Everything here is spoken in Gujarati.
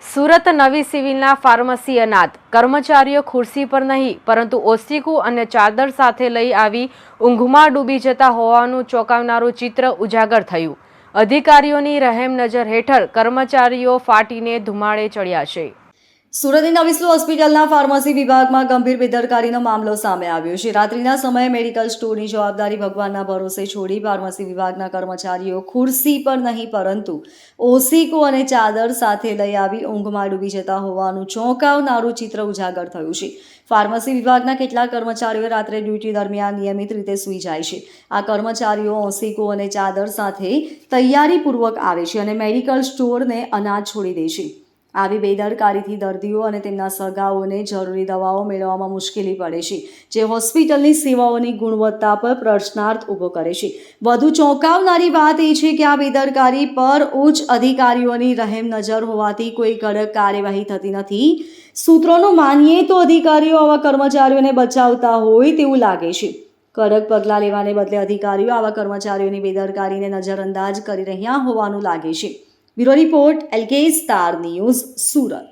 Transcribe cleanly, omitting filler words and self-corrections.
સુરત નવી સિવિલના ફાર્મસી અનાથ કર્મચારીઓ ખુરશી પર નહીં પરંતુ ઓશીકું અને ચાદર સાથે લઈ આવી ઊંઘમાં ડૂબી જતા હોવાનું ચોંકાવનારું ચિત્ર ઉજાગર થયું। અધિકારીઓની રહેમ નજર હેઠળ કર્મચારીઓ ફાટીને ધુમાડે ચડ્યા છે। સુરતની નવી હોસ્પિટલના ફાર્મસી વિભાગમાં ગંભીર બેદરકારીનો મામલો સામે આવ્યો છે। રાત્રિના સમયે મેડિકલ સ્ટોરની જવાબદારી ભગવાનના ભરોસે છોડી ફાર્મસી વિભાગના કર્મચારીઓ ખુરશી પર નહીં પરંતુ ઓશીકો અને ચાદર સાથે લઈ આવી ઊંઘમાં ડૂબી જતા હોવાનું ચોંકાવનારું ચિત્ર ઉજાગર થયું છે। ફાર્મસી વિભાગના કેટલાક કર્મચારીઓ રાત્રે ડ્યુટી દરમિયાન નિયમિત રીતે સૂઈ જાય છે। આ કર્મચારીઓ ઓશીકો અને ચાદર સાથે તૈયારીપૂર્વક આવે છે અને મેડિકલ સ્ટોરને અનાજ છોડી દે છે। આવી બેદરકારીથી દર્દીઓ અને તેમના સગાઓને જરૂરી દવાઓ મેળવવામાં મુશ્કેલી પડે છે, જે હોસ્પિટલની સેવાઓની ગુણવત્તા પર પ્રશ્નાર્થ ઊભો કરે છે। વધુ ચોંકાવનારી વાત એ છે કે આ બેદરકારી પર ઉચ્ચ અધિકારીઓની રહેમ નજર હોવાથી કોઈ કડક કાર્યવાહી થતી નથી। સૂત્રોનું માનીએ તો અધિકારીઓ આવા કર્મચારીઓને બચાવતા હોય તેવું લાગે છે। કડક પગલાં લેવાને બદલે અધિકારીઓ આવા કર્મચારીઓની બેદરકારીને નજરઅંદાજ કરી રહ્યા હોવાનું લાગે છે। Bureau report LK star news Surat.